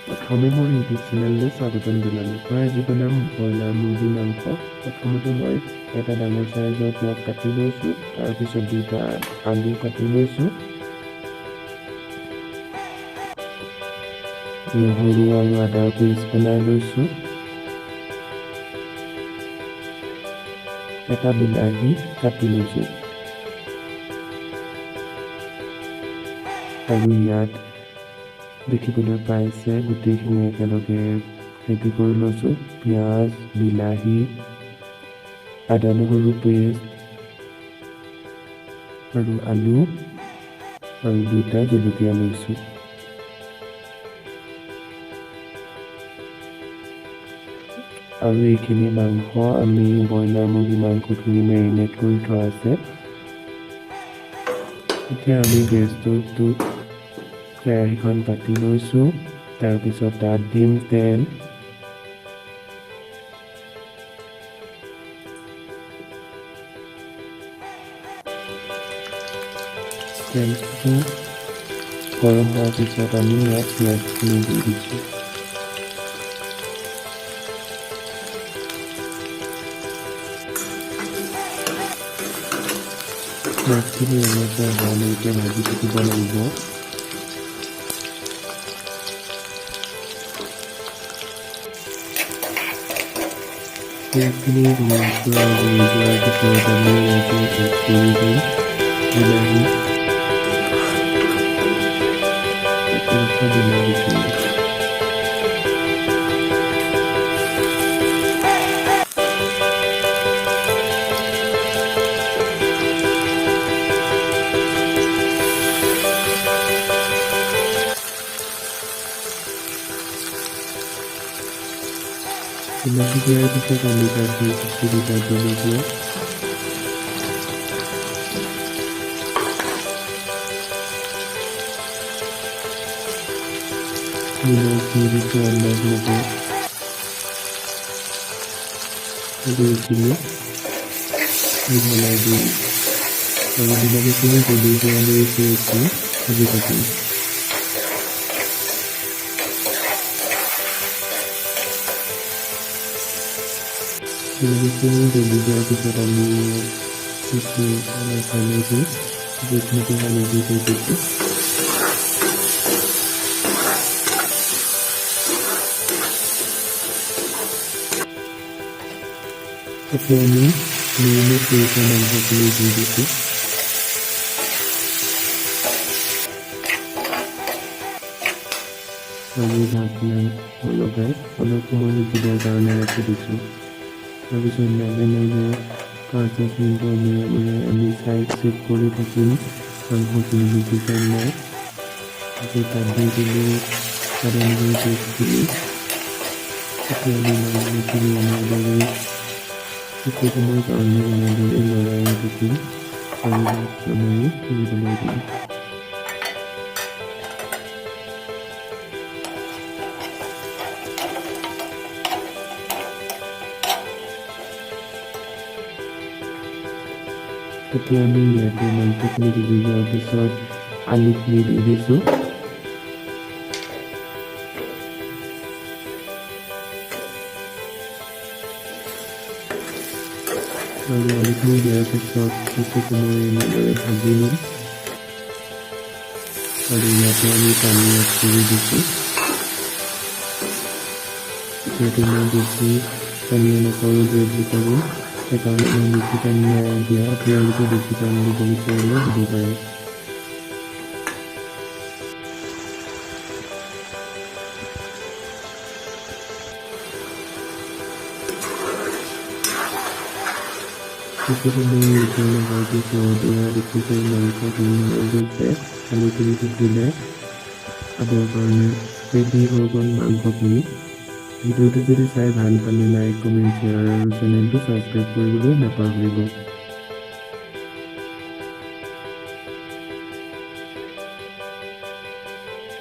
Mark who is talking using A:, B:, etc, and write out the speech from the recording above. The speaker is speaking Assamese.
A: প্ৰথমে মোৰ ইউটিউব চেনেললৈ স্বাগতম জনালোঁ। মই আজি বনাম ব্ৰইলাৰ মুৰ্গী মাংস। প্ৰথমতে মই এটা ডাঙৰ চাইজৰ পিঁয়াজ কাটি লৈছোঁ, তাৰপিছত দুটা আলু কাটি লৈছোঁ, নহৰু আৰু আদাৰ পেষ্ট বনাই লৈছোঁ, এটা বিলাহী কাটি লৈছোঁ আৰু ইয়াত দেখিবলৈ পাইছে গোটেইখিনি একেলগে ৰেডি কৰি লৈছোঁ। পিঁয়াজ, বিলাহী, আদা নহৰু পেষ্ট আৰু আলু আৰু দুটা জলকীয়া লৈছোঁ। আৰু এইখিনি মাংস আমি ব্ৰইলাৰ মুৰ্গী মাংসখিনি মেৰিনেট কৰি থোৱা আছে। এতিয়া আমি গেছটোত কেৰাহীখন পাতি লৈছোঁ, তাৰপিছত তাত দিম তেল, তেলটো গৰম হোৱাৰ পিছত আমি ইয়াত পিঁয়াজখিনি দি দিছোঁ। মাছখিনি এনেকৈ হোৱালৈকে ভাজি থাকিব লাগিব। পিঁয়াজখিনি ধুনীয়াকৈ হৈ যোৱাৰ পিছত আমি ইয়াতে এড কৰি দিম বিলাহী, বিলাহীখিনি। বিলাহী দিয়াৰ পিছত আমি তাত দি দিছোঁ দুটা জলকীয়া, নিমখ দি দিছোঁ আন্দাজ মতে, আৰু এইখিনি মিহলাই দিম আৰু বিলাহীখিনি গলি যোৱালৈকে একো ভাজি থাকিম। বিলাহীখিনি গলি যোৱাৰ পিছত আমি কিছু হালধি, যিখিনিতে হালধি দি দিছোঁ, এতিয়া আমি মেৰিনেট কৰি থোৱা মাংসখিনি দি দিছোঁ। আমি ঢাকনা লগাই অলপ সময় সিজিবৰ কাৰণে ৰাখি দিছোঁ। তাৰপিছত মাজে মাজে ৫-১০ মিনিটৰ মূৰে মূৰে আমি চাইড চেক কৰি থাকিম মাংসখিনি সিজিছে নাই। তাৰপিছত তাত দি দিলোঁ আদা নহৰু পেষ্টখিনি। এতিয়া আমি মাংসখিনি এনেদৰে কিছু সময়ৰ কাৰণে এনেদৰে লৰাই থাকিম আৰু মাৰি সিজিবলৈ দিম। এতিয়া আমি ইয়াতে মাংসখিনি সিজি যোৱাৰ পিছত আলুখিনি দি দিছোঁ। আৰু আলুখিনি দিয়াৰ পিছত কিছু সময় এনেদৰে ভাজি ল'ম আৰু ইয়াতে আমি পানী এড কৰি দিছোঁ। যিহেতু মই বেছি পানী নকৰোঁ, গ্ৰেভি কৰোঁ, সেইকাৰণে মই বেছি পানী নাই দিয়া। আপোনালোকে বেছি পানী দিব বিচাৰিলে দিব পাৰে। কিছু সময় ৰিটাৰ্ণ হোৱাৰ পিছত এয়া দেখিছে মাংসখিনি হৈ গৈছে। আলুখিনি সিজিলে খাবৰ কাৰণে ৰেডি হৈ গ'ল মাংসখিনি। ভিডিঅ'টো যদি চাই ভাল পালে লাইক, কমেণ্ট, শ্বেয়াৰ আৰু চেনেলটো ছাবস্ক্ৰাইব কৰিবলৈ নাপাহৰিব।